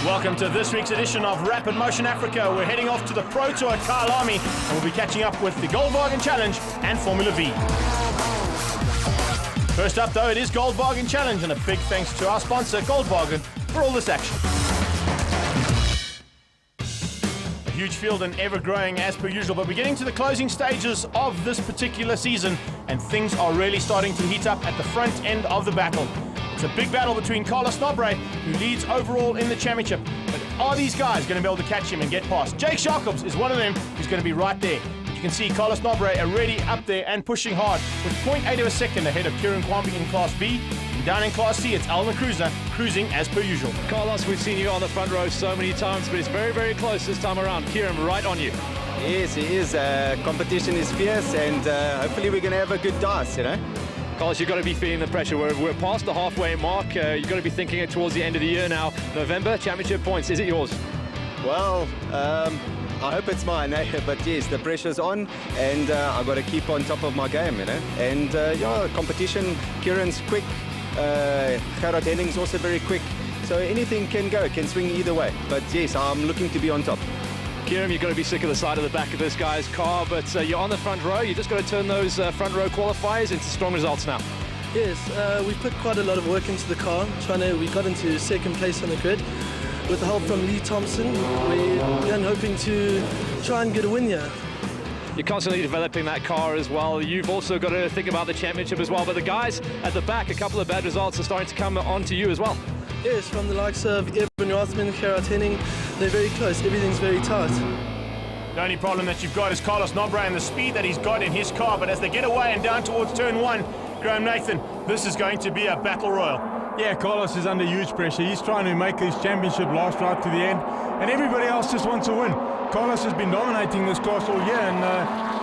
Welcome to this week's edition of Rapid Motion Africa. We're heading off to the Pro Tour at Kyalami, and we'll be catching up with the Goldwagen Challenge and Formula V. First up though, it is Goldwagen Challenge, and a big thanks to our sponsor Goldwagen for all this action. A huge field and ever growing as per usual, but we're getting to the closing stages of this particular season, and things are really starting to heat up at the front end of the battle. It's a big battle between Carlos Nobre, who leads overall in the championship. But are these guys going to be able to catch him and get past? Jake Jacobs is one of them who's going to be right there. But you can see Carlos Nobre already up there and pushing hard with 0.8 of a second ahead of Kieran Kwambi in Class B. And down in Class C, it's Alma Cruiser cruising as per usual. Carlos, we've seen you on the front row so many times, but it's very, very close this time around. Kieran, right on you. Yes, it is. Competition is fierce, and hopefully we're going to have a good dance, you know. Carlos, you've got to be feeling the pressure. We're past the halfway mark. You've got to be thinking it towards the end of the year now. November, championship points. Is it yours? Well, I hope it's mine, but yes, the pressure's on, and I've got to keep on top of my game, you know. And yeah, competition, Kieran's quick, Gerard Henning's also very quick, so anything can go, can swing either way. But yes, I'm looking to be on top. Kieran, you've got to be sick of the side of the back of this guy's car, but you're on the front row. You just got to turn those front row qualifiers into strong results now. Yes, we've put quite a lot of work into the car. We got into second place on the grid with the help from Lee Thompson. We're hoping to try and get a win here. You're constantly developing that car as well. You've also got to think about the championship as well, but the guys at the back, a couple of bad results are starting to come onto you as well. Yes, from the likes of Evan Rothman, Gerard Henning, they're very close. Everything's very tight. The only problem that you've got is Carlos Nobre and the speed that he's got in his car, but as they get away and down towards turn one, Graham Nathan, this is going to be a battle royal. Yeah, Carlos is under huge pressure. He's trying to make this championship last right to the end, and everybody else just wants to win. Carlos has been dominating this class all year, and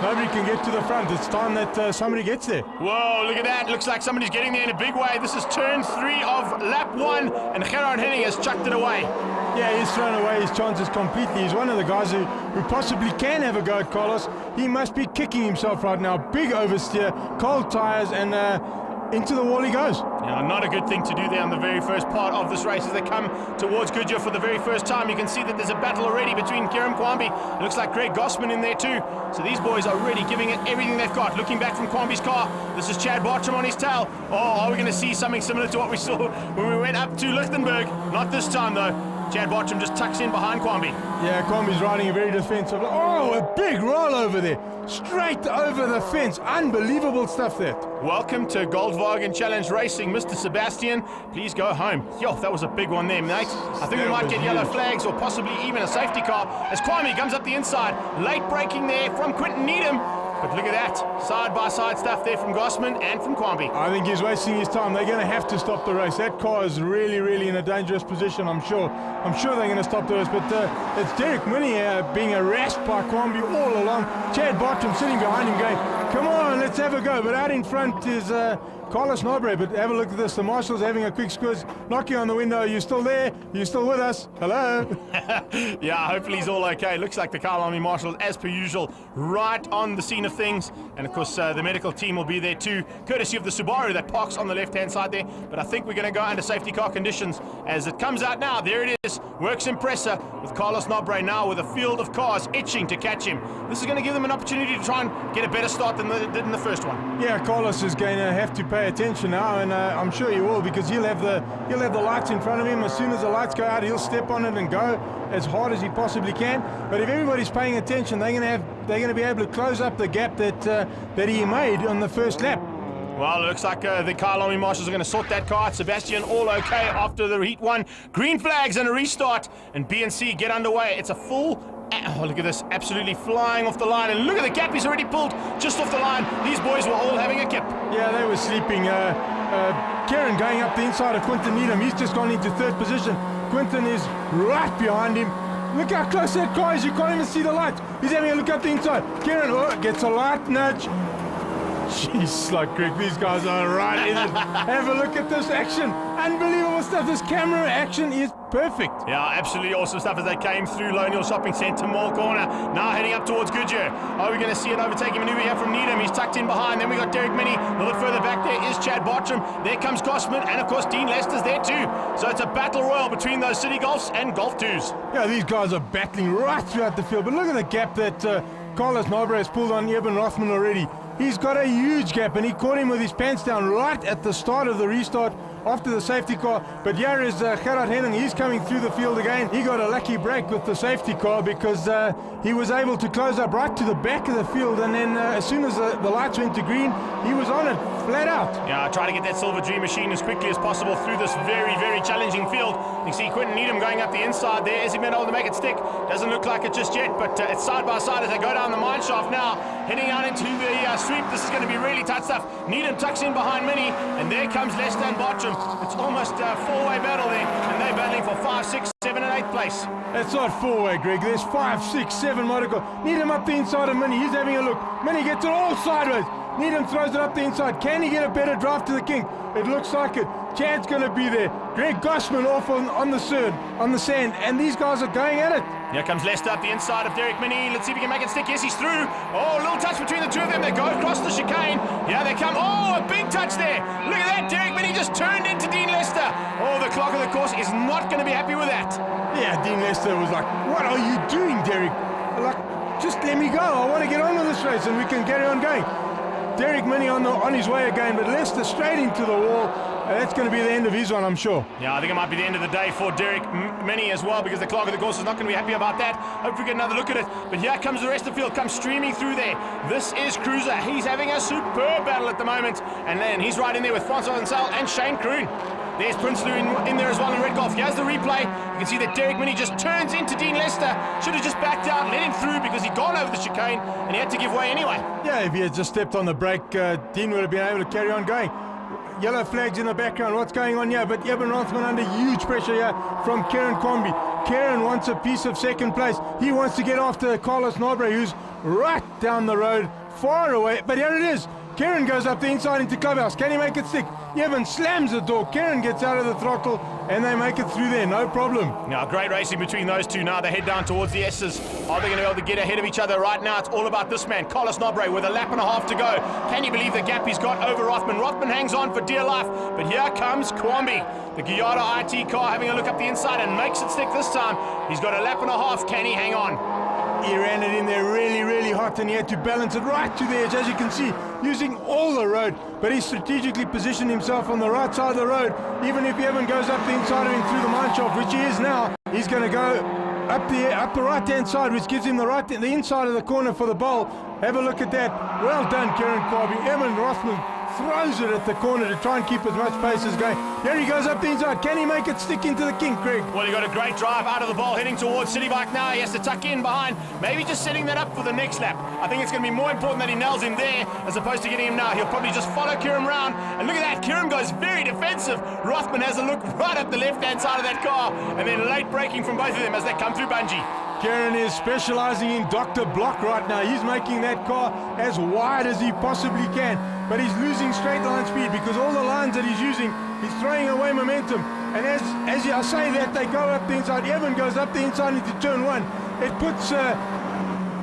nobody can get to the front. It's time that somebody gets there. Whoa, look at that. Looks like somebody's getting there in a big way. This is turn 3 of lap 1, and Gerard Henning has chucked it away. Yeah, he's thrown away his chances completely. He's one of the guys who possibly can have a go at Carlos. He must be kicking himself right now. Big oversteer, cold tires, and into the wall he goes. Yeah, not a good thing to do there on the very first part of this race as they come towards Goodyear for the very first time. You can see that there's a battle already between Kieran Kwambi. It looks like Greg Gossman in there too. So these boys are really giving it everything they've got. Looking back from Kwambi's car, this is Chad Bartram on his tail. Oh, are we going to see something similar to what we saw when we went up to Lichtenberg? Not this time though. Chad Bartram just tucks in behind Kwambi. Yeah, Kwambi's riding a very defensive. Oh, a big roll over there. Straight over the fence. Unbelievable stuff there. Welcome to Goldwagen Challenge Racing, Mr. Sebastian. Please go home. Yo, that was a big one there, mate. I think we might get yellow flags or possibly even a safety car as Kwambi comes up the inside. Late braking there from Quinton Needham. But look at that, side-by-side stuff there from Gossman and from Kwambi. I think he's wasting his time. They're going to have to stop the race. That car is really, really in a dangerous position, I'm sure. I'm sure they're going to stop the race, but it's Derek Minnie being harassed by Kwambi all along. Chad Bartram sitting behind him going, come on, let's have a go. But out in front is Carlos Nobre. But have a look at this. The marshal's having a quick squiz, knocking on the window. Are you still there? Are you still with us? Hello? Yeah, hopefully he's all okay. Looks like the Kyalami marshal, as per usual, right on the scene of things. And of course, the medical team will be there too, courtesy of the Subaru that parks on the left-hand side there. But I think we're going to go under safety car conditions as it comes out now. There it is. Works Impressor with Carlos Nobre now with a field of cars itching to catch him. This is going to give them an opportunity to try and get a better start than they did in the first one. Yeah, Carlos is going to have to pay attention now, and I'm sure he will, because he'll have the lights in front of him. As soon as the lights go out, he'll step on it and go as hard as he possibly can. But if everybody's paying attention, they're going to be able to close up the gap that he made on the first lap. Well, it looks like the Kyalami marshals are going to sort that car out. Sebastian all okay after the heat one. Green flags and a restart, and B&C get underway. It's a full... Oh, look at this, absolutely flying off the line. And look at the gap he's already pulled just off the line. These boys were all having a kip. Yeah, they were sleeping. Kieran going up the inside of Quinton Needham. He's just gone into third position. Quinton is right behind him. Look how close that car is. You can't even see the light. He's having a look up the inside. Kieran gets a light nudge. Jeez, like Greg, these guys are right in it. Have a look at this action. Unbelievable stuff. This camera action is perfect. Yeah, absolutely awesome stuff as they came through Lone Hill Shopping Centre, Mall Corner. Now heading up towards Goodyear. Are we going to see an overtaking maneuver here from Needham? He's tucked in behind. Then we got Derek Minnie. A little bit further back there is Chad Bartram. There comes Gosman, and of course Dean Lester's there too. So it's a battle royal between those City Golfs and Golf 2s. Yeah, these guys are battling right throughout the field. But look at the gap that Carlos Nobre has pulled on Eben Rothman already. He's got a huge gap, and he caught him with his pants down right at the start of the restart after the safety car. But here is Gerard Henning. He's coming through the field again. He got a lucky break with the safety car because he was able to close up right to the back of the field, and then as soon as the lights went to green, he was on it flat out. Yeah, try to get that Silver Dream machine as quickly as possible through this very, very challenging field. You see Quinton Needham going up the inside there. Is he been able to make it stick? Doesn't look like it just yet, but it's side by side as they go down the mine shaft now, heading out into the sweep. This is going to be really tight stuff. Needham tucks in behind Minnie, and there comes Lester and Bartram. It's almost a four-way battle there, and they're battling for 5, 6, 7, and 8th place. That's not four-way, Greg. There's 5, 6, 7 more to go. Needham up the inside of Minnie. He's having a look. Minnie gets it all sideways. Needham throws it up the inside. Can he get a better drive to the king? It looks like it. Chad's going to be there. Greg Gosman off on the sand, and these guys are going at it. Here comes Lester up the inside of Derek Minnie. Let's see if he can make it stick. Yes, he's through. Oh, a little touch between the two of them. They go across the chicane. Yeah, they come. Oh, a big touch there. Look at that. Derek Minnie just turned into Dean Lester. Oh, the clock of the course is not going to be happy with that. Yeah, Dean Lester was like, what are you doing, Derek? Like, just let me go. I want to get on with this race and we can carry on going. Derek Minnie on his way again, but Lester straight into the wall. That's going to be the end of his one, I'm sure. Yeah, I think it might be the end of the day for Derek Minnie as well, because the clock of the course is not going to be happy about that. Hope we get another look at it. But here comes the rest of the field, comes streaming through there. This is Cruiser. He's having a superb battle at the moment. And then he's right in there with Francois Ansel and Shane Kroon. There's Prince Lou in there as well in red golf. Here's the replay. You can see that Derek Minnie just turns into Dean Lester. Should have just backed out, let him through because he'd gone over the chicane and he had to give way anyway. Yeah, if he had just stepped on the brake, Dean would have been able to carry on going. Yellow flags in the background. What's going on here? But Eben Rothman under huge pressure here from Kieran Kwambi. Kieran wants a piece of second place. He wants to get after Carlos Nobre, who's right down the road, far away. But here it is. Kieran goes up the inside into Clubhouse. Can he make it stick? Evan slams the door. Kieran gets out of the throttle and they make it through there, no problem. Now, great racing between those two. Now they head down towards the S's. Are they going to be able to get ahead of each other? Right now, it's all about this man, Carlos Nobre, with a lap and a half to go. Can you believe the gap he's got over Rothman? Rothman hangs on for dear life, but here comes Kwambi. The Gyata IT car having a look up the inside and makes it stick this time. He's got a lap and a half. Can he hang on? He ran it in there really, really hot and he had to balance it right to the edge, as you can see, using all the road. But he strategically positioned himself on the right side of the road. Even if Evan goes up the inside of him through the mine shaft, which he is now, he's going to go up the right-hand side, which gives him the inside of the corner for the bowl. Have a look at that. Well done, Kieran Kwambi. Evan Rothman throws it at the corner to try and keep as much pace as going. There he goes up the inside. Can he make it stick into the king, Craig? Well, he got a great drive out of the ball, heading towards City Bike now. He has to tuck in behind, maybe just setting that up for the next lap. I think it's going to be more important that he nails him there as opposed to getting him now. He'll probably just follow Kieran round. And look at that, Kieran goes very defensive. Rothman has a look right up the left-hand side of that car, and then late braking from both of them as they come through Bungee. Kieran is specializing in Dr. Block right now. He's making that car as wide as he possibly can. But he's losing straight line speed because all the lines that he's using, he's throwing away momentum. And as I say that, they go up the inside. Evan goes up the inside into turn 1. It puts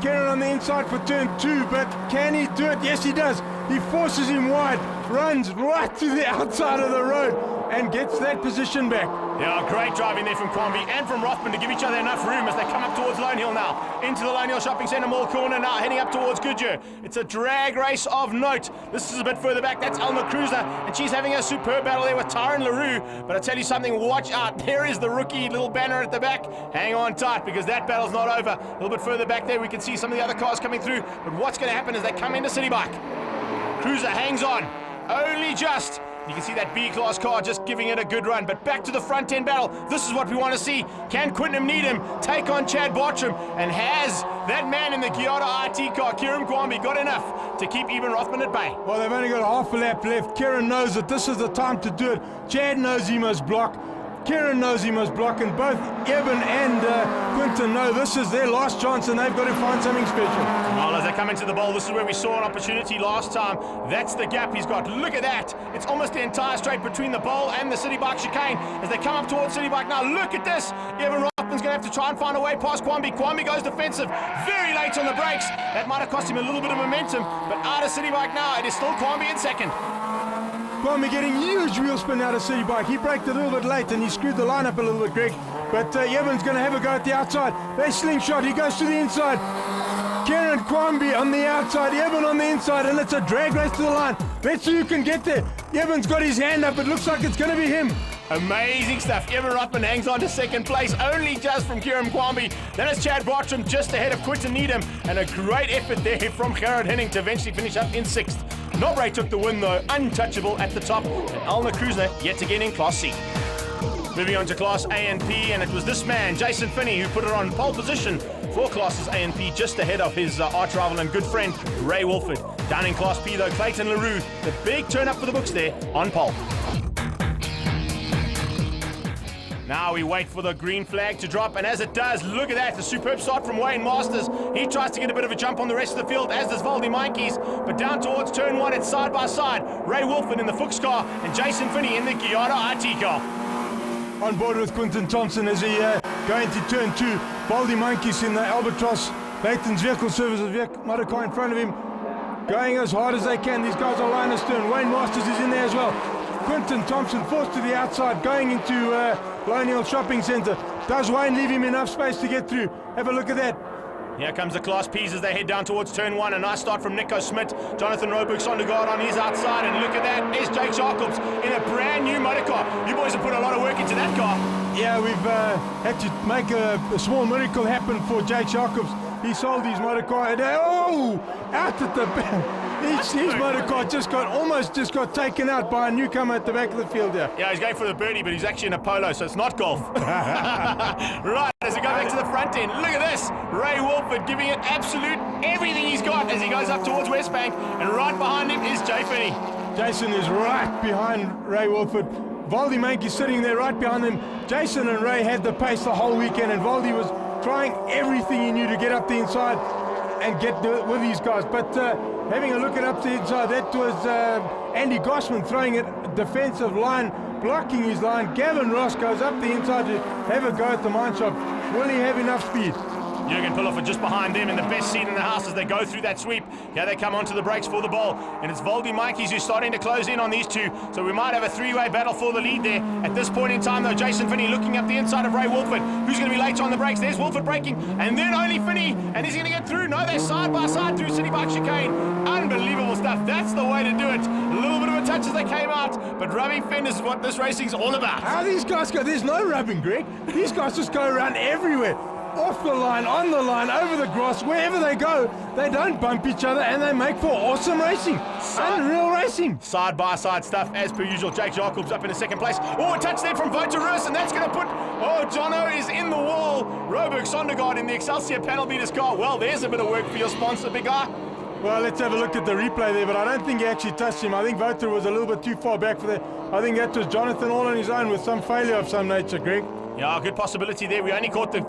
Kieran on the inside for turn 2, but can he do it? Yes, he does. He forces him wide, runs right to the outside of the road and gets that position back. Yeah, great driving there from Kwambi and from Rothman to give each other enough room as they come up towards Lone Hill now. Into the Lone Hill Shopping Centre Mall corner now, heading up towards Goodyear. It's a drag race of note. This is a bit further back. That's Elna Cruiser, and she's having a superb battle there with Tyron LaRue. But I tell you something, watch out. There is the rookie little banner at the back. Hang on tight because that battle's not over. A little bit further back there, we can see some of the other cars coming through. But what's going to happen is they come into City Bike. Cruiser hangs on, only just. You can see that B-class car just giving it a good run. But back to the front-end battle. This is what we want to see. Can Quinton Needham take on Chad Bartram? And has that man in the Gyata IT car, Kieran Kwambi, got enough to keep Eben Rothman at bay? Well, they've only got half a lap left. Kieran knows that this is the time to do it. Chad knows he must block. Kieran knows he must block, and both Eben and Quinton know this is their last chance and they've got to find something special. Well, as they come into the bowl, this is where we saw an opportunity last time. That's the gap he's got. Look at that. It's almost the entire straight between the bowl and the City Bike chicane. As they come up towards City Bike now, look at this. Evan Rothman's going to have to try and find a way past Kwambi. Kwambi goes defensive, very late on the brakes. That might have cost him a little bit of momentum, but out of City Bike now, it is still Kwambi in second. Kwame getting huge wheel spin out of City Bike. He braked a little bit late and he screwed the line up a little bit, Greg. But Evan's going to have a go at the outside. They slingshot, he goes to the inside. Kieran Kwambi on the outside, Evan on the inside, and it's a drag race to the line. Let's see who can get there. Evan's got his hand up, it looks like it's going to be him. Amazing stuff. Evan Rothman hangs on to second place, only just from Kieran Kwambi. Then it's Chad Bartram just ahead of Quinton Needham, and a great effort there from Gerard Henning to eventually finish up in sixth. Nobre took the win though, untouchable at the top, and Elna Kruzner yet again in Class C. Moving on to Class A and P, and it was this man, Jason Finney, who put it on pole position for Classes A and P, just ahead of his arch rival and good friend, Ray Wolford. Down in Class P though, Clayton LaRue, the big turn up for the books there on pole. Now we wait for the green flag to drop, and as it does, look at that, the superb start from Wayne Masters. He tries to get a bit of a jump on the rest of the field, as does Valdi Mainkies, but down towards turn one, it's side by side. Ray Wolford in the Fuchs car, and Jason Finney in the Kiara RT car. On board with Quinton Thompson as he going to turn two. Valdi Mainkies in the Albatross, Leighton's vehicle services motor car in front of him, going as hard as they can. These guys are line astern. Wayne Masters is in there as well. Quinton Thompson forced to the outside, going into Colonial Shopping Centre. Does Wayne leave him enough space to get through? Have a look at that. Here comes the Class P's as they head down towards turn one. A nice start from Nico Smit. Jonathan Roberg-Sondergaard on his outside, and look at that. There's Jake Jacobs in a brand new motor car. You boys have put a lot of work into that car. Yeah, we've had to make a small miracle happen for Jake Jacobs. He sold his motor car and out at the back. His motor car almost just got taken out by a newcomer at the back of the field there. Yeah, he's going for the birdie, but he's actually in a polo, so it's not golf. Right, as we go back to the front end, look at this. Ray Wolford giving it absolute everything he's got as he goes up towards Westbank, and right behind him is Jay Finney. Jason is right behind Ray Wolford. Valdi Mainkies sitting there right behind him. Jason and Ray had the pace the whole weekend, and Valdi was trying everything he knew to get up the inside and get with these guys. But having a look at up the inside, that was Andy Gossman throwing it defensive line, blocking his line. Gavin Ross goes up the inside to have a go at the mine shop. Will he have enough speed? Jürgen Pullofer just behind them in the best seat in the house as they go through that sweep. Here they come onto the brakes for the ball, and it's Valdi Mainkies who's starting to close in on these two, so we might have a three-way battle for the lead there. At this point in time though, Jason Finney looking up the inside of Ray Wolford, who's going to be late on the brakes. There's Wolford braking, and then only Finney, and he's going to get through. No, they're side by side through City Bike chicane. Unbelievable stuff. That's the way to do it. A little bit of a touch as they came out, but rubbing fenders is what this racing's all about. How these guys go? There's no rubbing, Greg. These guys just go around everywhere. Off the line, on the line, over the grass, wherever they go, they don't bump each other and they make for awesome racing. Unreal racing. Side by side stuff as per usual. Jake Jacobs up in the second place. Oh, a touch there from Voterus, and that's going to put, Jono is in the wall. Roberg Sondergaard in the Excelsior panel beaters car. Well, there's a bit of work for your sponsor, big guy. Well, let's have a look at the replay there, but I don't think he actually touched him. I think Voter was a little bit too far back for that. I think that was Jonathan all on his own with some failure of some nature, Greg. Yeah, good possibility there. We only caught the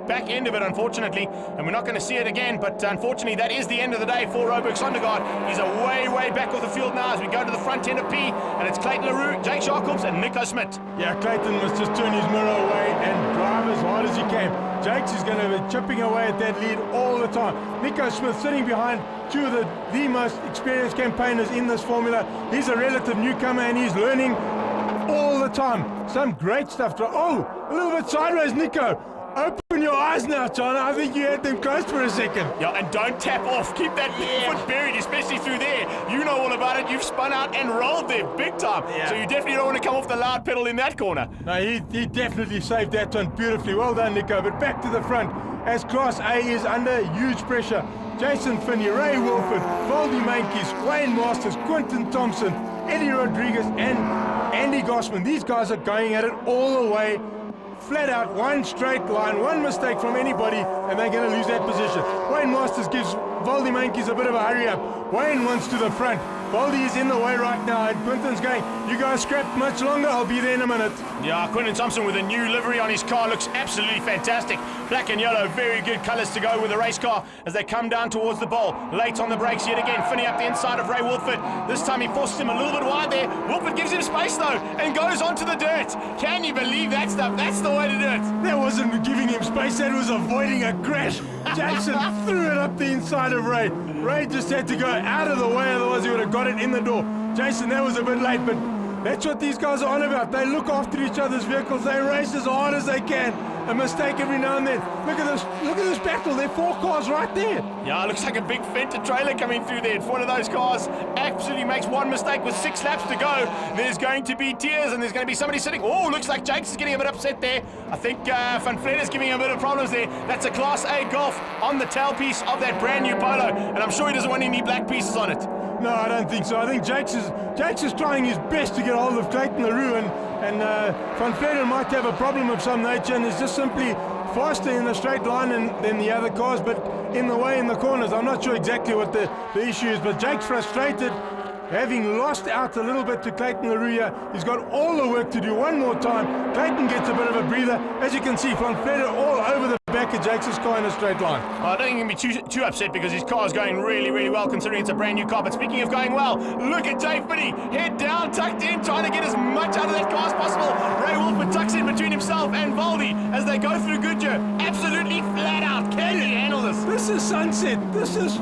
back end of it, unfortunately, and we're not going to see it again, but unfortunately that is the end of the day for Roberg Sondergaard. He's way back off the field now as we go to the front end of P, and it's Clayton LaRue, Jake Jacobs, and Nico Smit. Yeah, Clayton must just turn his mirror away and drive as hard as he can. Jakes is going to be chipping away at that lead all the time. Nico Smith sitting behind two of the most experienced campaigners in this formula. He's a relative newcomer and he's learning all the time. Some great stuff. A little bit sideways, Nico. Open your eyes now, John. I think you had them closed for a second. Yeah, and don't tap off. Keep that foot buried, especially through there. You know all about it. You've spun out and rolled there big time. Yeah. So you definitely don't want to come off the loud pedal in that corner. No, he definitely saved that one beautifully. Well done, Nico. But back to the front as Class A is under huge pressure. Jason Finney, Ray Wolford, Valdi Mainkies, Wayne Masters, Quinton Thompson, Eddie Rodriguez, and Andy Gossman. These guys are going at it all the way, flat out, one straight line, one mistake from anybody, and they're going to lose that position. Wayne Masters gives Valdi Mainkies a bit of a hurry up. Wayne wants to the front. Baldy is in the way right now, and Quinton's going, you guys scrap much longer, I'll be there in a minute. Yeah, Quinton Thompson with a new livery on his car looks absolutely fantastic. Black and yellow, very good colours to go with the race car as they come down towards the bowl. Late on the brakes yet again, Finney up the inside of Ray Wolford. This time he forces him a little bit wide there. Wolford gives him space though and goes onto the dirt. Can you believe that stuff? That's the way to do it. That wasn't giving him space, that was avoiding a crash. Jason threw it up the inside of Ray. Ray just had to go out of the way, otherwise he would have got it in the door. Jason, that was a bit late, but that's what these guys are on about. They look after each other's vehicles, they race as hard as they can. A mistake every now and then. Look at this battle, there are 4 cars right there. Yeah, it looks like a big Fender trailer coming through there. If one of those cars absolutely makes one mistake with 6 laps to go, there's going to be tears and there's going to be somebody sitting. Oh, looks like Jakes is getting a bit upset there. I think Van Vletter's giving him a bit of problems there. That's a Class A Golf on the tailpiece of that brand new Polo, and I'm sure he doesn't want any black pieces on it. No, I don't think so. I think Jakes is trying his best to get hold of Clayton LaRue, and Van Vletter might have a problem of some nature and is just simply faster in the straight line than the other cars, but in the way in the corners. I'm not sure exactly what the issue is, but Jake's frustrated, having lost out a little bit to Clayton LaRue. He's got all the work to do one more time. Clayton gets a bit of a breather. As you can see, Van Vletter all over the back of Jakes' car in a straight line. Well, I don't think he can be too upset because his car is going really, really well considering it's a brand new car. But speaking of going well, look at Jay Finney, head down, tucked in, trying to get as much out of that car as possible. Ray Wolford tucks in between himself and Valdi as they go through Goodyear. Absolutely flat out. Can he handle this? This is sunset. This is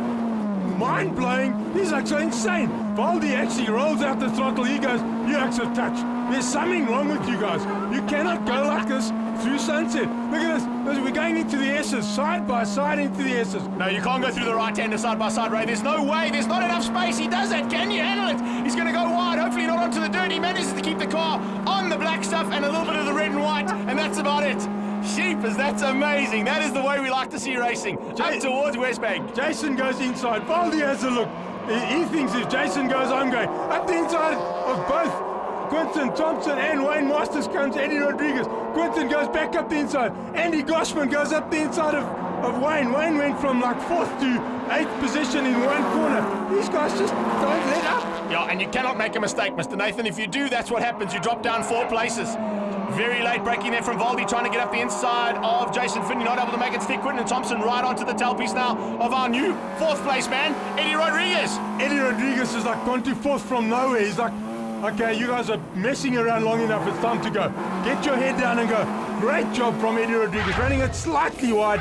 mind-blowing. These are so insane. Valdi actually rolls out the throttle. He goes, you acts of touch. There's something wrong with you guys. You cannot go like this through sunset. Look at this. We're going into the S's, side by side into the S's. No, you can't go through the right-hander side by side, Ray. There's no way. There's not enough space. He does that. Can you handle it? He's going to go wide. Hopefully not onto the dirt. He manages to keep the car on the black stuff and a little bit of the red and white, and that's about it. Sheepers, that's amazing. That is the way we like to see racing. Up towards Westbank. Jason goes inside. Valdi has a look. He thinks if Jason goes, I'm going. Up the inside of both Quinton Thompson and Wayne Masters comes Eddie Rodriguez. Quinton goes back up the inside. Andy Goshman goes up the inside of Wayne. Wayne went from like 4th to 8th position in one corner. These guys just don't let up. Yeah, and you cannot make a mistake, Mr. Nathan. If you do, that's what happens. You drop down 4 places. Very late braking there from Valdi, trying to get up the inside of Jason Finney, not able to make it stick. Quinton Thompson right onto the tailpiece now of our new 4th place man, Eddie Rodriguez. Eddie Rodriguez is like gone to 4th from nowhere. He's like, okay, you guys are messing around long enough, it's time to go. Get your head down and go. Great job from Eddie Rodriguez, running it slightly wide.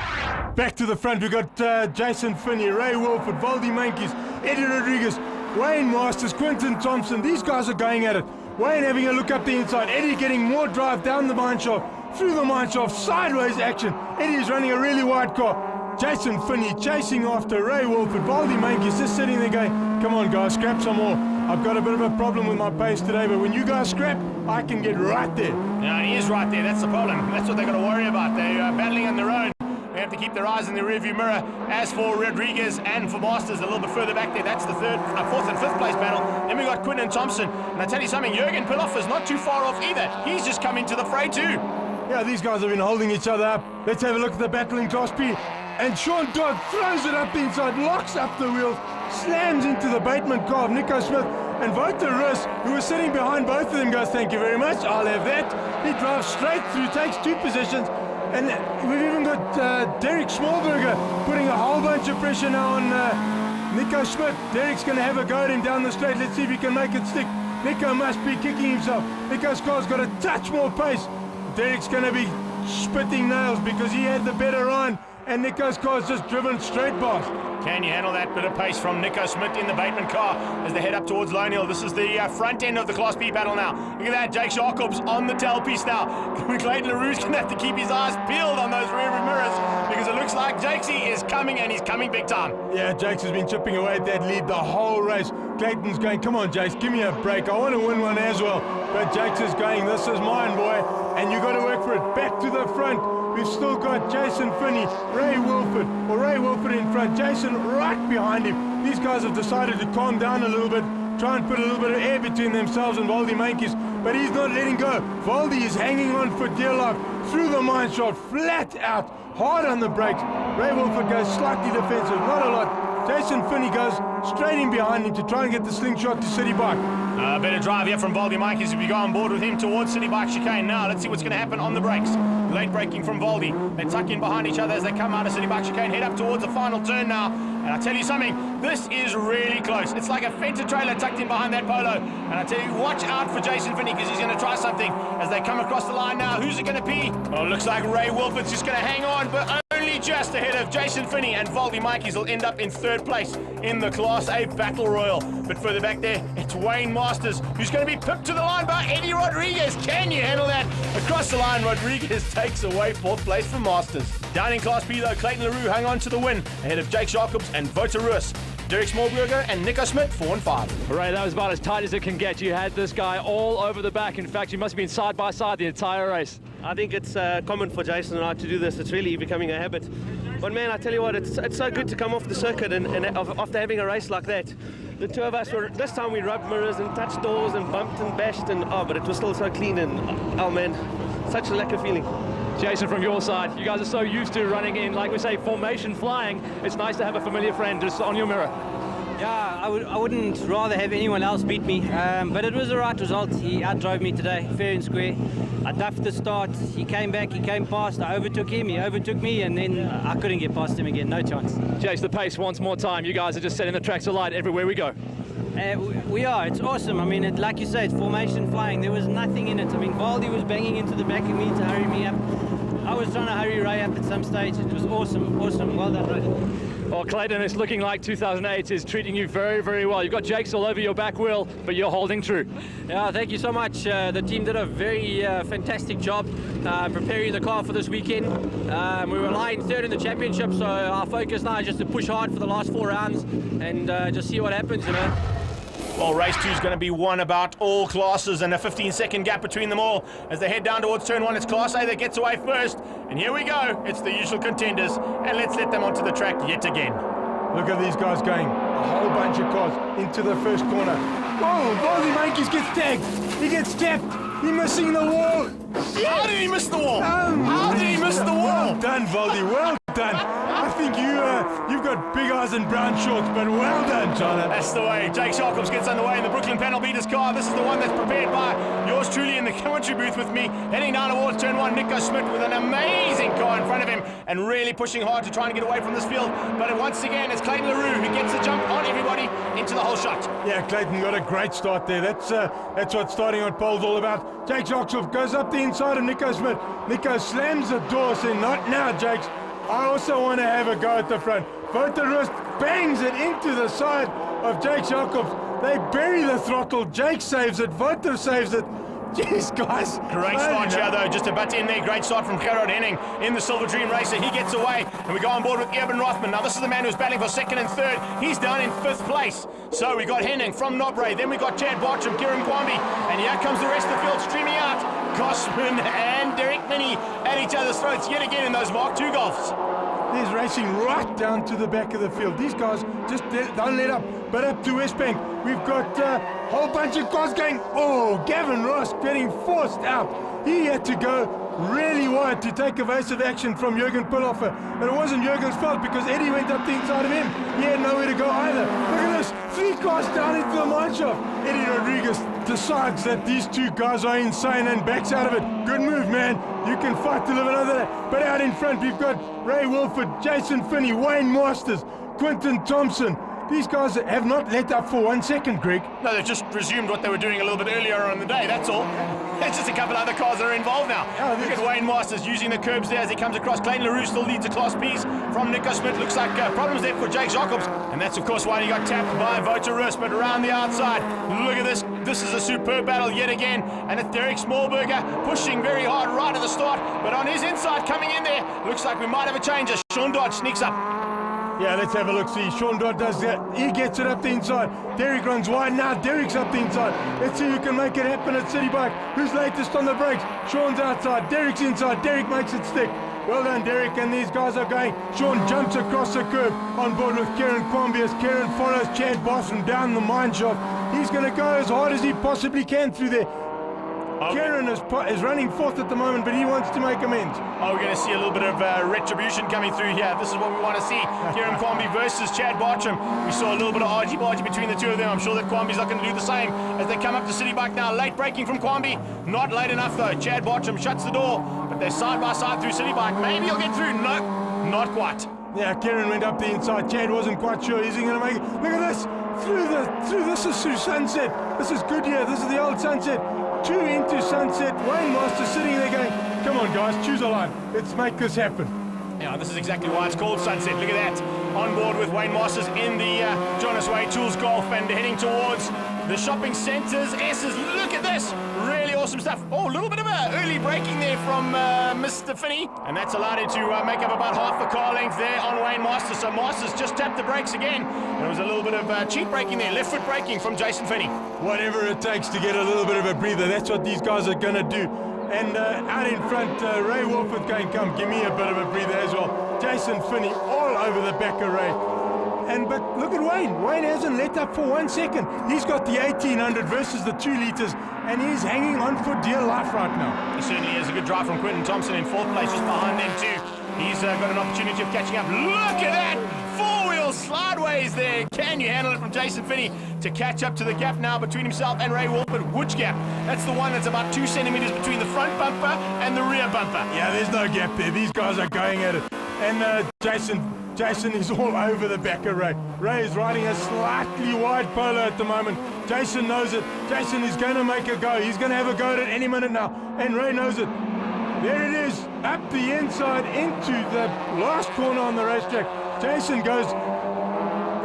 Back to the front, we've got Jason Finney, Ray Wolford, Valdi Mankies, Eddie Rodriguez, Wayne Masters, Quinton Thompson. These guys are going at it. Wayne having a look up the inside. Eddie getting more drive down the mine shaft, through the mine shaft, sideways action. Eddie is running a really wide car. Jason Finney chasing after Ray Wolford. Valdi Mankies just sitting there going, come on guys, scrap some more. I've got a bit of a problem with my pace today, but when you guys scrap, I can get right there. Yeah, and he is right there. That's the problem. That's what they've got to worry about. They're battling on their own. They have to keep their eyes in the rearview mirror. As for Rodriguez and for Masters, a little bit further back there, that's the 4th and 5th place battle. Then we got Quinton Thompson. And I tell you something, Jürgen Pilloff is not too far off either. He's just come into the fray too. Yeah, these guys have been holding each other up. Let's have a look at the battle in Class B. And Sean Dodd throws it up the inside, locks up the wheels, slams into the Bateman car of Nico Smith. And Wouter Rus, who was sitting behind both of them, goes, thank you very much, I'll have that. He drives straight through, takes 2 positions. And we've even got Derek Smallberger putting a whole bunch of pressure now on Nico Smith. Derek's going to have a go at him down the straight. Let's see if he can make it stick. Nico must be kicking himself. Nico's car's got a touch more pace. Derek's going to be spitting nails because he had the better run, and Nico's car's just driven straight past. Can you handle that bit of pace from Nico Smith in the Bateman car as they head up towards Lone Hill? This is the front end of the Class B battle now. Look at that, Jake Jacobs on the tailpiece now. Clayton LaRue's going to have to keep his eyes peeled on those rear mirrors because it looks like Jakesy is coming, and he's coming big time. Yeah, Jakes has been chipping away at that lead the whole race. Clayton's going, come on Jakes, give me a break. I want to win one as well. But Jakes is going, this is mine, boy. And you got to work for it. Back to the front. We've still got Jason Finney, Ray Wolford in front, Jason right behind him. These guys have decided to calm down a little bit, try and put a little bit of air between themselves and Valdi Mankies, but he's not letting go. Valdi is hanging on for dear life through the mine shaft, flat out, hard on the brakes. Ray Wolford goes slightly defensive, not a lot. Jason Finney goes straight in behind him to try and get the slingshot to City Bike. Better drive here from Voldy Mike as we go on board with him towards City Bike chicane. Now let's see what's going to happen on the brakes. Late braking from Voldy. They tuck in behind each other as they come out of City Bike chicane, head up towards the final turn now. And I tell you something, this is really close. It's like a Fender trailer tucked in behind that Polo. And I tell you, watch out for Jason Finney because he's going to try something as they come across the line now. Who's it going to be? Well, it looks like Ray Wilford's just going to hang on, but only just ahead of Jason Finney, and Voldy Mikey's will end up in third place in the Class A Battle Royal. But further back there, it's Wayne Masters who's going to be pipped to the line by Eddie Rodriguez. Can you handle that? Across the line, Rodriguez takes away fourth place from Masters. Down in Class B though, Clayton LaRue hung on to the win ahead of Jake Jacobs and Wouter Roos. Derek Smallberger and Nico Smit 4 and 5. Right, that was about as tight as it can get. You had this guy all over the back. In fact, you must have been side by side the entire race. I think it's common for Jason and I to do this. It's really becoming a habit. But man, I tell you what, it's so good to come off the circuit and after having a race like that. The two of us this time we rubbed mirrors and touched doors and bumped and bashed but it was still so clean and oh man, such a lekker feeling. Jason, from your side, you guys are so used to running in, like we say, formation flying. It's nice to have a familiar friend just on your mirror. Yeah, I wouldn't rather have anyone else beat me, but it was the right result. He outdrove me today, fair and square. I duffed the start, he came back, he came past, I overtook him, he overtook me, and then I couldn't get past him again, no chance. Jace, the pace once more time. You guys are just setting the tracks alight everywhere we go. We are, it's awesome. I mean, like you say, it's formation flying. There was nothing in it. I mean, Voldy was banging into the back of me to hurry me up. I was trying to hurry Ray up at some stage. It was awesome, well done, Ray. Well, Clayton, it's looking like 2008 is treating you very, very well. You've got Jakes all over your back wheel, but you're holding true. Yeah, thank you so much. The team did a very fantastic job preparing the car for this weekend. We were lying third in the championship, so our focus now is just to push hard for the last 4 rounds and just see what happens, you know. Well, race 2 is going to be won about all classes and a 15-second gap between them all. As they head down towards turn 1, it's Class A that gets away first. And here we go. It's the usual contenders. And let's let them onto the track yet again. Look at these guys going. A whole bunch of cars into the first corner. Whoa, Voldy Monkeys gets tagged. He gets tapped. He's missing the wall. How did he miss the wall? How did he miss the wall? Well done, Voldy. Well done. I think you've got big eyes and brown shorts, but well done, John. That's the way. Jake Jacobs gets underway in the Brooklyn Panel Beaters car. This is the one that's prepared by yours truly in the commentary booth with me. Heading down towards turn 1, Nico Smit with an amazing car in front of him and really pushing hard to try and get away from this field. But once again, it's Clayton LaRue who gets the jump on everybody into the whole shot. Yeah, Clayton got a great start there. That's what starting on pole's all about. Jake Jacobs goes up the inside of Nico Smit. Nico slams the door, saying, "Not now, Jakes. I also want to have a go at the front." Wouter Roos bangs it into the side of Jake Jacobs. They bury the throttle. Jake saves it. Wouter saves it. Jeez, guys. Great start here, though. Just a butt in there. Great start from Gerard Henning in the Silver Dream Racer. He gets away, and we go on board with Eben Rothman. Now, this is the man who's battling for second and third. He's down in 5th place. So we got Henning from Nobre. Then we got Chad Bartram, Kieran Kwambi. And here comes the rest of the field streaming out. Cosman and Derek Minnie at each other's throats yet again in those Mark II Golfs. He's racing right down to the back of the field. These guys just don't let up. But up to West Bank, we've got a whole bunch of cars going. Oh, Gavin Ross getting forced out. He had to go really wide to take evasive action from Jürgen Pulhofer. But it wasn't Jürgen's fault because Eddie went up the inside of him. He had nowhere to go either. Look at this, 3 cars down into the mine shaft. Eddie Rodriguez decides that these 2 guys are insane and backs out of it. Good move, man. You can fight to live another day. But out in front, we've got Ray Wilford, Jason Finney, Wayne Masters, Quinton Thompson. These guys have not let up for 1 second, Greg. No, they've just resumed what they were doing a little bit earlier on in the day, that's all. There's just a couple other cars that are involved now. Look at Wayne Masters using the curbs there as he comes across. Clayton LaRue still leads the Class Bs from Nico Smit. Looks like problems there for Jake Jacobs. And that's, of course, why he got tapped by Wouter Roos. But around the outside, look at this. This is a superb battle yet again. And it's Derek Smallberger pushing very hard right at the start. But on his inside, coming in there, looks like we might have a change as Sean Dodge sneaks up. Yeah, let's have a look. See, Sean Dodd does that. He gets it up the inside. Derek runs wide. Now Derek's up the inside. Let's see who can make it happen at City Bike. Who's latest on the brakes? Sean's outside. Derek's inside. Derek makes it stick. Well done, Derek, and these guys are going. Sean jumps across the curb on board with Kieran Kwambi as Kieran follows Chad Bartram down the mine shaft. He's going to go as hard as he possibly can through there. Kieran is running fourth at the moment, but he wants to make amends. Oh, we're going to see a little bit of retribution coming through here. This is what we want to see. Kieran Kwambi versus Chad Bartram. We saw a little bit of argy-bargy between the two of them. I'm sure that Kwambi's not going to do the same as they come up to City Bike now. Late braking from Kwambi. Not late enough though. Chad Bartram shuts the door, but they're side by side through City Bike. Maybe he'll get through. No, not quite. Yeah, Kieran went up the inside. Chad wasn't quite sure. Is he going to make it? Look at this. This is through Sunset. This is Goodyear. This is the old Sunset. 2 into Sunset. Wayne Master sitting there going, come on guys, choose a line. Let's make this happen. Yeah, this is exactly why it's called Sunset. Look at that. On board with Wayne Masters in the Jonas Way Tools Golf and heading towards the shopping centres. S's, look at this. Really awesome stuff. Oh, a little bit of early braking there from Mr. Finney. And that's allowed him to make up about half the car length there on Wayne Masters. So Masters just tapped the brakes again. And it was a little bit of cheap braking there. Left foot braking from Jason Finney. Whatever it takes to get a little bit of a breather. That's what these guys are going to do. And out in front, Ray Wolford going, come, give me a bit of a breather as well. Jason Finney all over the back of Ray. But look at Wayne. Wayne hasn't let up for 1 second. He's got the 1800 versus the 2 litres, and he's hanging on for dear life right now. He certainly is. A good drive from Quinton Thompson in 4th place, just behind them too. He's got an opportunity of catching up. Look at that! 4-wheel slideways there. Can you handle it from Jason Finney to catch up to the gap now between himself and Ray Wolford? Which gap? That's the one that's about 2 centimetres between the front bumper and the rear bumper. Yeah, there's no gap there. These guys are going at it. And Jason is all over the back of Ray. Ray is riding a slightly wide polo at the moment. Jason knows it. Jason is going to make a go. He's going to have a go at it any minute now. And Ray knows it. There it is, up the inside into the last corner on the racetrack. Jason goes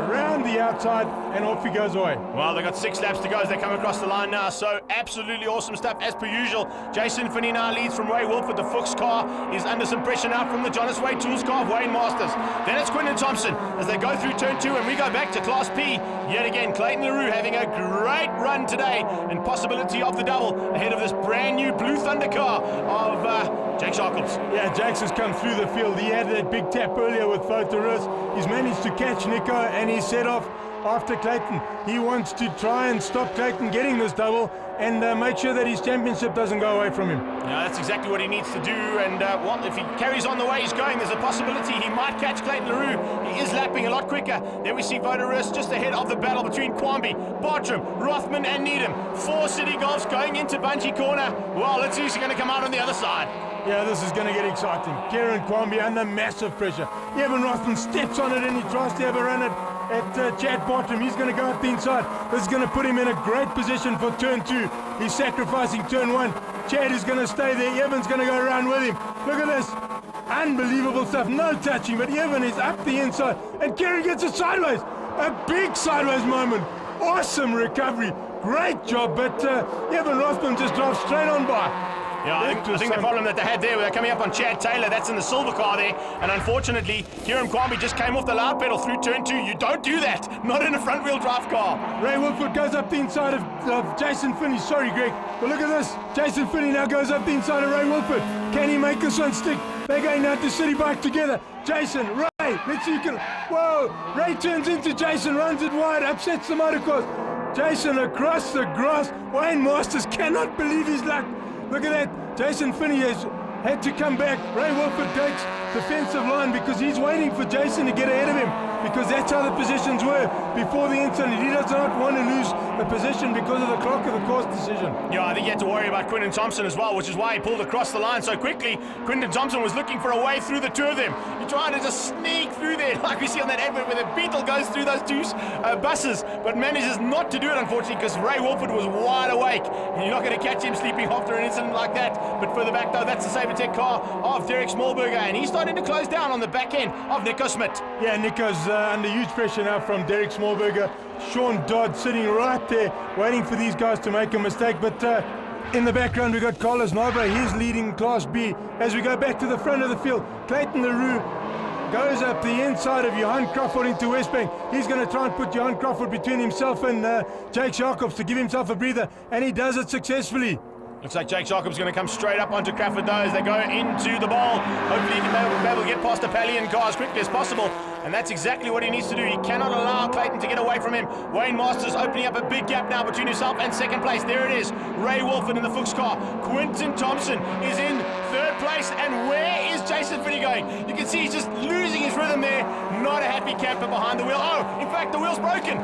around the outside and off he goes away. Well, they've got 6 laps to go as they come across the line now, so absolutely awesome stuff as per usual. Jason Finney now leads from Ray Wolford. The Fuchs car is under some pressure now from the Jonas Way Tools car of Wayne Masters. Then it's Quinton Thompson as they go through turn 2 and we go back to Class P. Yet again, Clayton LaRue having a great run today and possibility of the double ahead of this brand new Blue Thunder car of Jake Jacobs. Yeah, Jakes has come through the field. He had that big tap earlier with Fotoris. He's managed to catch Nico and he set off after Clayton. He wants to try and stop Clayton getting this double and make sure that his championship doesn't go away from him. Yeah, that's exactly what he needs to do, and well, if he carries on the way he's going, there's a possibility he might catch Clayton LaRue. He is lapping a lot quicker. There we see Vodaris just ahead of the battle between Kwambi, Bartram, Rothman and Needham. 4 City Golfs going into Bungee Corner. Well, let's see who's going to come out on the other side. Yeah, this is going to get exciting. Kieran Kwambi under massive pressure. Evan Rothman steps on it and he tries to have a run at Chad Bartram. He's going to go up the inside. This is going to put him in a great position for turn 2. He's sacrificing turn 1. Chad is going to stay there. Evan's going to go around with him. Look at this. Unbelievable stuff. No touching, but Evan is up the inside. And Kieran gets it sideways. A big sideways moment. Awesome recovery. Great job, but Evan Rothman just drives straight on by. Yeah, I think the problem that they had there, they're coming up on Chad Taylor, that's in the silver car there, and unfortunately, Kieran Kwambi just came off the loud pedal through turn 2. You don't do that, not in a front-wheel drive car. Ray Wolford goes up the inside of Jason Finney. Sorry, Greg, but look at this. Jason Finney now goes up the inside of Ray Wolford. Can he make this one stick? They're going out to City Bike together. Jason, Ray, let's see. Whoa, Ray turns into Jason, runs it wide, upsets the motocross. Jason across the grass. Wayne Masters cannot believe his luck. Look at that. Jason Finney has had to come back. Ray Wolford takes defensive line because he's waiting for Jason to get ahead of him, because that's how the positions were before the incident. He does not want to lose the position because of the clock of the course decision. Yeah, I think he had to worry about Quinton Thompson as well, which is why he pulled across the line so quickly. Quinton Thompson was looking for a way through the 2 of them. He tried to just sneak through there, like we see on that advert where the Beetle goes through those 2 buses, but manages not to do it, unfortunately, because Ray Wolford was wide awake. And you're not going to catch him sleeping after an incident like that. But further back, though, that's the Sabertech car of Derek Smallberger, and he's starting to close down on the back end of Nico Smith. Yeah, Nico's under huge pressure now from Derek Smallberger. Sean Dodd sitting right there waiting for these guys to make a mistake, but in the background we've got Carlos Nobra. He's leading Class B. As we go back to the front of the field, Clayton LaRue goes up the inside of Johan Crawford into Westbank. He's going to try and put Johan Crawford between himself and Jake Jacobs to give himself a breather, and he does it successfully. Looks like Jake Jacobs going to come straight up onto Crawford though as they go into the bowl. Hopefully he can be able to get past the Pallion car as quickly as possible. and that's exactly what he needs to do. He cannot allow Clayton to get away from him. Wayne Masters opening up a big gap now between himself and second place. There it is. Ray Wolford in the Fuchs car. Quinton Thompson is in third place, and where is Jason Finney going? You can see he's just losing his rhythm there. Not a happy camper behind the wheel. Oh, in fact, the wheel's broken.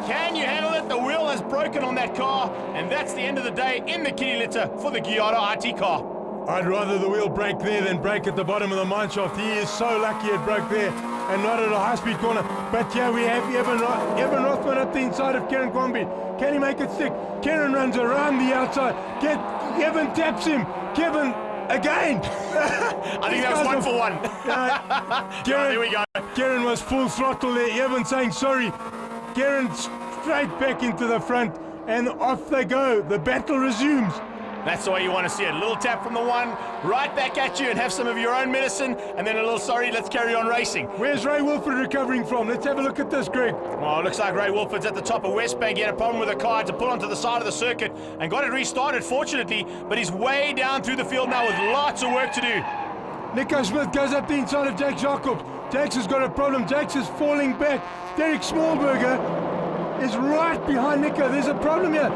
Can you handle it? The wheel has broken on that car, and that's the end of the day in the kitty litter for the Giotto RT car. I'd rather the wheel break there than break at the bottom of the mine shaft. He is so lucky it broke there and not at a high-speed corner. But yeah, we have Evan Rothman up the inside of Kieran Kwambi. Can he make it stick? Kieran runs around the outside. Evan taps him. Kevin again. I think that was 1 for 1. Kieran, there we go. Kieran was full throttle there. Evan saying sorry. Kieran straight back into the front, and off they go. The battle resumes. That's the way you want to see it. A little tap from the one, right back at you, and have some of your own medicine, and then a little sorry, let's carry on racing. Where's Ray Wolford recovering from? Let's have a look at this, Greg. Well, it looks like Ray Wolford's at the top of West Bank. He had a problem with the car, had to pull onto the side of the circuit and got it restarted, fortunately, but he's way down through the field now with lots of work to do. Nico Smith goes up the inside of Jake Jacobs. Jakes has got a problem. Jakes is falling back. Derek Smallberger is right behind Nico. There's a problem here.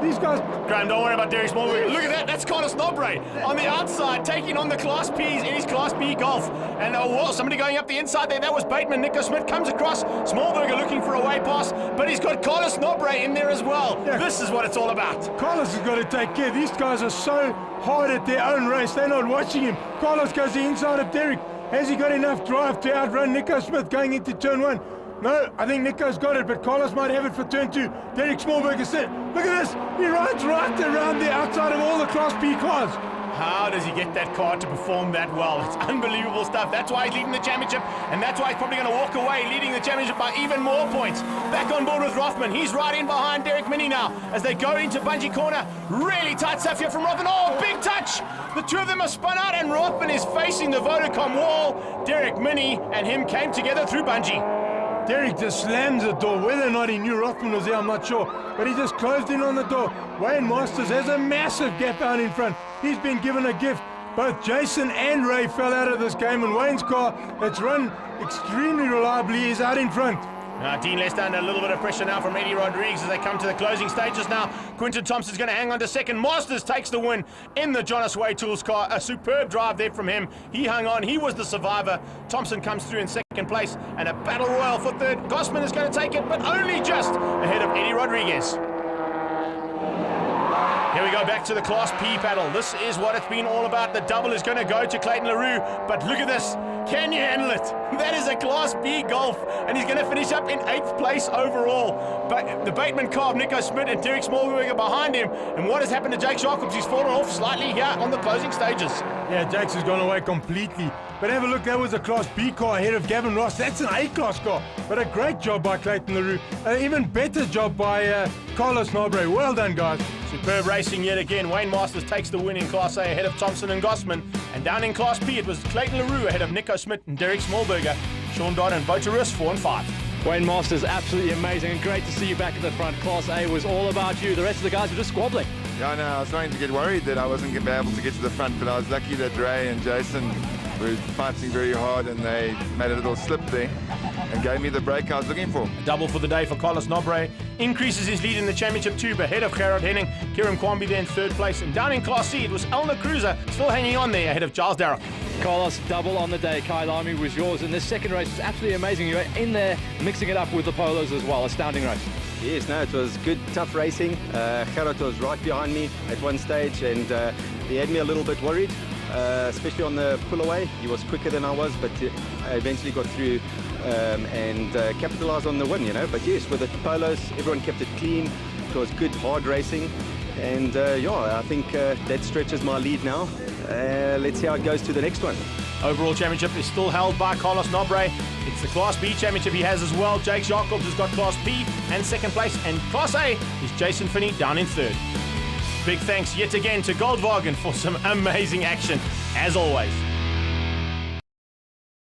These guys... Graham, don't worry about Derek Smallberger. Look at that. That's Carlos Nobre on the outside, taking on the Class P's in his Class B Golf. And somebody going up the inside there. That was Bateman. Nico Smith comes across. Smallberger looking for a way pass, but he's got Carlos Nobre in there as well. Yeah. This is what it's all about. Carlos has got to take care. These guys are so hard at their own race. They're not watching him. Carlos goes the inside of Derek. Has he got enough drive to outrun Nico Smith going into turn 1? No, I think Nico's got it, but Carlos might have it for turn 2. Derek Smallberger said, look at this. He rides right around the outside of all the Class B cars. How does he get that car to perform that well? It's unbelievable stuff. That's why he's leading the championship, and that's why he's probably going to walk away leading the championship by even more points. Back on board with Rothman. He's right in behind Derek Minnie now as they go into Bungee Corner. Really tight stuff here from Rothman. Oh, big touch! The two of them are spun out, and Rothman is facing the Vodacom wall. Derek Minnie and him came together through Bungee. Derek just slams the door. Whether or not he knew Rothman was there, I'm not sure. But he just closed in on the door. Wayne Masters has a massive gap out in front. He's been given a gift. Both Jason and Ray fell out of this game, and Wayne's car, that's run extremely reliably, is out in front. Dean Lester under a little bit of pressure now from Eddie Rodriguez as they come to the closing stages now. Quinton Thompson's going to hang on to second. Masters takes the win in the Jonas Way Tools car. A superb drive there from him. He hung on. He was the survivor. Thompson comes through in second place, and a battle royal for third. Gossman is going to take it, but only just ahead of Eddie Rodriguez. Here we go back to the Class P battle. This is what it's been all about. The double is going to go to Clayton LaRue, but look at this. Can you handle it? That is a Class B Golf, and he's going to finish up in 8th place overall. But the Bateman car of Nico Smith and Derek Smallberger behind him. And what has happened to Jake Jacobs? He's fallen off slightly here on the closing stages. Yeah, Jakes has gone away completely. But have a look, that was a Class B car ahead of Gavin Ross. That's an A-Class car. But a great job by Clayton LaRue. An even better job by Carlos Nobre. Well done, guys. Superb racing yet again. Wayne Masters takes the win in Class A ahead of Thompson and Gossman. And down in Class P, it was Clayton LaRue ahead of Nico Smith and Derek Smallberger. Sean Dodd and Botarus 4 and 5. Wayne Masters, absolutely amazing and great to see you back at the front. Class A was all about you. The rest of the guys were just squabbling. Yeah, no, I was starting to get worried that I wasn't going to be able to get to the front, but I was lucky that Ray and Jason were fighting very hard and they made a little slip there and gave me the break I was looking for. A double for the day for Carlos Nobre. Increases his lead in the championship tube ahead of Gerard Henning. Kieran Kwambi there in third place. And down in Class C, it was Elna Cruiser still hanging on there ahead of Giles Darroch. Carlos, double on the day. Kyalami was yours, and this second race was absolutely amazing. You were in there mixing it up with the polos as well. Astounding race. Yes, no, it was good, tough racing. Gerard was right behind me at one stage, and he had me a little bit worried, especially on the pull away. He was quicker than I was, but I eventually got through and capitalized on the win, you know. But yes, with the polos, everyone kept it clean. It was good, hard racing. And yeah, I think that stretches my lead now. Let's see how it goes to the next one. Overall championship is still held by Carlos Nobre. It's the Class B championship he has as well. Jake Jacobs has got Class B and second place. And Class A is Jason Finney down in third. Big thanks yet again to Goldwagen for some amazing action, as always.